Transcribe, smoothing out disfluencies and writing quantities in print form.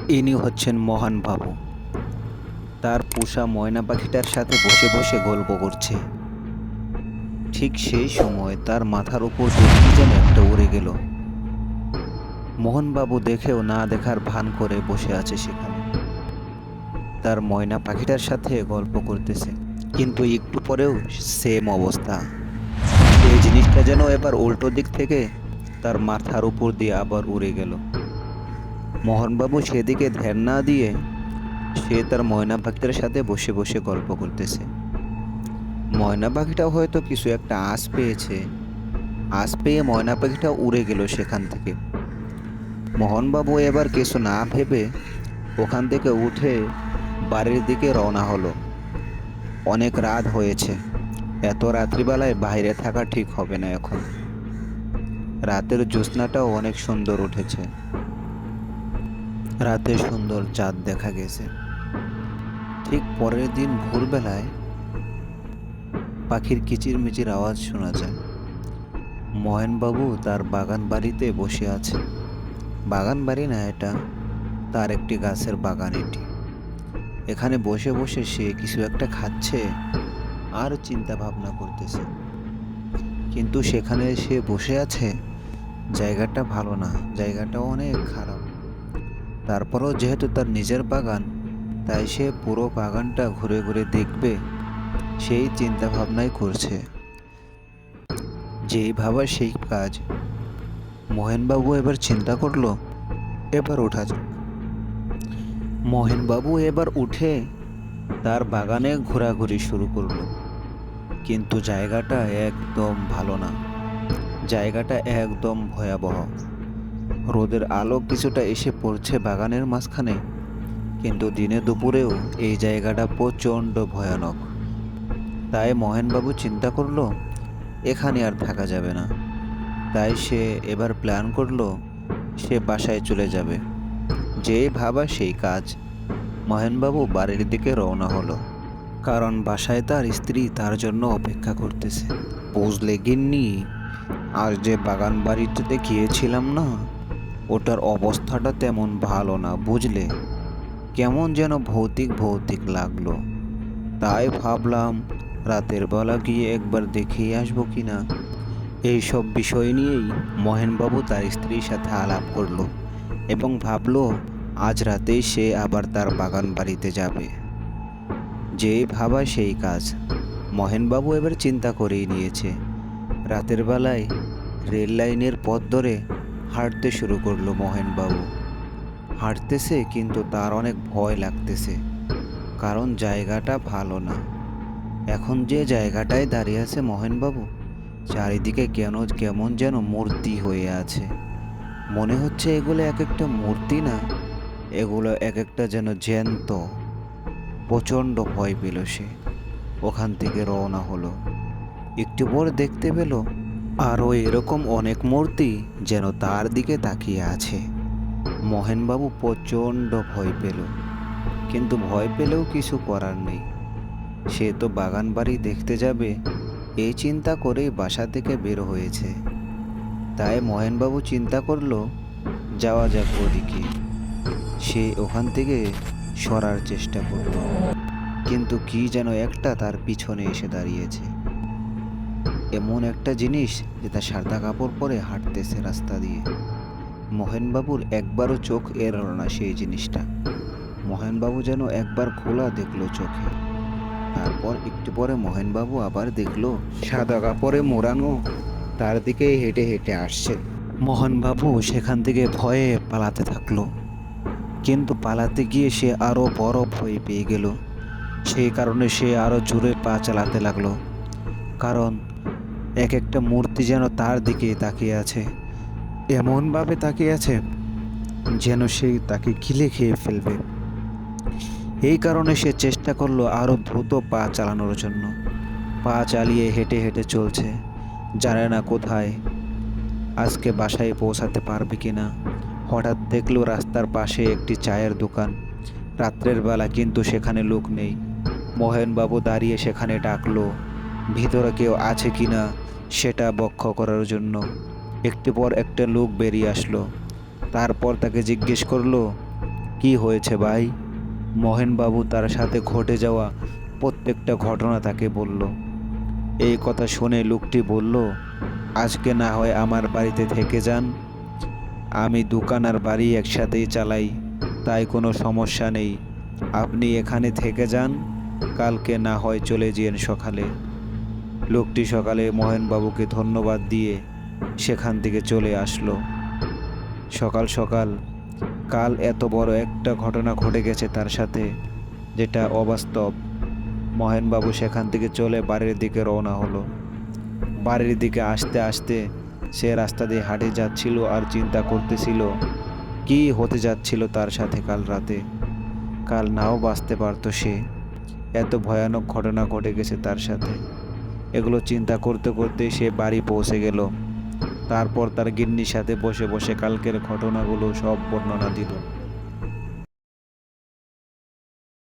ইনি হচ্ছেন মহান বাবু। তার পোষা ময়না পাখিটার সাথে বসে বসে গল্প করছে। ঠিক সেই সময় তার মাথার উপর দিয়ে কি যেন একটা উড়ে গেল। মোহনবাবু দেখেও না দেখার ভান করে বসে আছে সেখানে, তার ময়না পাখিটার সাথে গল্প করতেছে। কিন্তু একটু পরেও সেম অবস্থা। এই জিনিসটা যেন এবার উল্টো দিক থেকে তার মাথার উপর দিয়ে আবার উড়ে গেল। মোহনবাবু সেদিকে ধ্যান না দিয়ে সে তার ময়না পাখিটার সাথে বসে বসে গল্প করতেছে। ময়না পাখিটাও হয়তো কিছু একটা আঁচ পেয়েছে। আঁচ পেয়ে ময়না পাখিটা উড়ে গেল সেখান থেকে। মোহনবাবু এবার কিছু না ভেবে ওখান থেকে উঠে বাড়ির দিকে রওনা হলো। অনেক রাত হয়েছে, এত রাত্রিবেলায় বাইরে থাকা ঠিক হবে না এখন। রাতের জ্যোৎস্নাটাও অনেক সুন্দর উঠেছে। রাতে সুন্দর চাঁদ দেখা গেছে। ঠিক পরের দিন ভোরবেলায় পাখির কিচিরমিচির আওয়াজ শোনা যায়। মহেনবাবু তার বাগান বাড়িতে বসে আছে। বাগান বাড়ি না এটা, তার একটি গাছের বাগান এটি। এখানে বসে বসে সে কিছু একটা খাচ্ছে আর চিন্তা ভাবনা করতেছে। কিন্তু সেখানে সে বসে আছে, জায়গাটা ভালো না, জায়গাটা অনেক খারাপ। তারপরও যেহেতু তার নিজের বাগান, তাই সে পুরো বাগানটা ঘুরে ঘুরে দেখবে সেই চিন্তা ভাবনাই করছে। যেই ভাবা সেই কাজ। মহেনবাবু এবার চিন্তা করলো, এবার ওঠা যাক। মহেনবাবু এবার উঠে তার বাগানে ঘোরাঘুরি শুরু করলো। কিন্তু জায়গাটা একদম ভালো না, জায়গাটা একদম ভয়াবহ। রোদের আলো কিছুটা এসে পড়ছে বাগানের মাঝখানে, কিন্তু দিনে দুপুরেও এই জায়গাটা প্রচণ্ড ভয়ানক। তাই মহেনবাবু চিন্তা করলো এখানে আর থাকা যাবে না। তাই সে এবার প্ল্যান করলো সে বাসায় চলে যাবে। যেই ভাবা সেই কাজ। মহেনবাবু বাড়ির দিকে রওনা হলো, কারণ বাসায় তার স্ত্রী তার জন্য অপেক্ষা করতেছে। বুঝলে গিন্নি, আজ যে বাগান বাড়িটাতে গিয়েছিলাম না, ওটার অবস্থাটা তেমন ভালো না বুঝলে। কেমন যেন ভৌতিক ভৌতিক লাগলো। তাই ভাবলাম রাতের বেলা গিয়ে একবার দেখেই আসবো কিনা। এইসব বিষয় নিয়েই মহেনবাবু তার স্ত্রীর সাথে আলাপ করলো এবং ভাবলো আজ রাতেই সে আবার তার বাগান বাড়িতে যাবে। যেই ভাবা সেই কাজ। মহেনবাবু এবার চিন্তা করেই নিয়েছে। রাতের বেলায় রেল লাইনের পথ ধরে হাঁটতে শুরু করলো মহেনবাবু। হাঁটতেছে কিন্তু তার অনেক ভয় লাগতেছে, কারণ জায়গাটা ভালো না। এখন যে জায়গাটায় দাঁড়িয়ে আছে মহেনবাবু, চারিদিকে কেমন যেন মূর্তি হয়ে আছে। মনে হচ্ছে এগুলো এক একটা মূর্তি না, এগুলো এক একটা যেন জ্যান্ত। প্রচণ্ড ভয় পেল সে। ওখান থেকে রওনা হলো। একটু পর দেখতে পেল আরও এরকম অনেক মূর্তি যেন তার দিকে তাকিয়ে আছে। মহেনবাবু প্রচণ্ড ভয় পেল, কিন্তু ভয় পেলেও কিছু করার নেই। সে তো বাগান বাড়ি দেখতে যাবে, এই চিন্তা করেই বাসা থেকে বের হয়েছে। তাই মহেনবাবু চিন্তা করলো যাওয়া যাক ওদিকে। সে ওখান থেকে সরার চেষ্টা করলো, কিন্তু কি যেন একটা তার পিছনে এসে দাঁড়িয়েছে। এমন একটা জিনিস যে তার সাদা কাপড় পরে হাঁটতেছে রাস্তা দিয়ে। মহেনবাবুর একবারও চোখ এড়ালো না সেই জিনিসটা। মহেনবাবু যেন একবার খোলা দেখলো চোখে। তারপর একটু পরে মহেনবাবু আবার দেখলো সাদা কাপড়ে মোড়ানো তার দিকে হেঁটে হেঁটে আসছে। মোহনবাবু সেখান থেকে ভয়ে পালাতে থাকলো, কিন্তু পালাতে গিয়ে সে আরো বড় ভয় পেয়ে গেল। সেই কারণে সে আরো জোরে পা চালাতে লাগলো, কারণ এক একটা মূর্তি যেন তার দিকে তাকিয়ে আছে। এমনভাবে তাকিয়ে আছে যেন সে তাকে গিলে খেয়ে ফেলবে। এই কারণে সে চেষ্টা করলো আরো দ্রুত পা চালানোর জন্য। পা চালিয়ে হেঁটে হেঁটে চলছে, জানে না কোথায় আজকে বাসায় পৌঁছাতে পারবে কিনা। হঠাৎ দেখলো রাস্তার পাশে একটি চায়ের দোকান। রাত্রের বেলা কিন্তু সেখানে লোক নেই। মহেনবাবু দাঁড়িয়ে সেখানে ডাকলো ভিতরে কেউ আছে কিনা সেটা বক্ষ করার জন্য। একটু পর একটা লোক বেরিয়ে আসলো। তারপর তাকে জিজ্ঞেস করলো কি হয়েছে ভাই? মহেনবাবু তার সাথে ঘটে যাওয়া প্রত্যেকটা ঘটনা তাকে বলল। এই কথা শুনে লোকটি বলল, আজকে না হয় আমার বাড়িতে থেকে যান। আমি দোকান আর বাড়ি একসাথেই চালাই, তাই কোনো সমস্যা নেই। আপনি এখানে থেকে যান, কালকে না হয় চলে যেন সকালে। লোকটি সকালে মহেনবাবুকে ধন্যবাদ দিয়ে সেখান থেকে চলে আসলো। সকাল সকাল কাল এত বড় একটা ঘটনা ঘটে গেছে তার সাথে, যেটা অবাস্তব। মহেনবাবু সেখান থেকে চলে বাড়ির দিকে রওনা হলো। বাড়ির দিকে আসতে আসতে সে রাস্তা দিয়ে হাঁটে যাচ্ছিল আর চিন্তা করতেছিল কি হতে যাচ্ছিল তার সাথে কাল রাতে। কাল নাও বাঁচতে পারতো সে, এত ভয়ানক ঘটনা ঘটে গেছে তার সাথে। এগুলো চিন্তা করতে করতে সে বাড়ি পৌঁছে গেল। তারপর তার গিন্নির সাথে বসে বসে কালকের ঘটনাগুলো সব বর্ণনা দিল।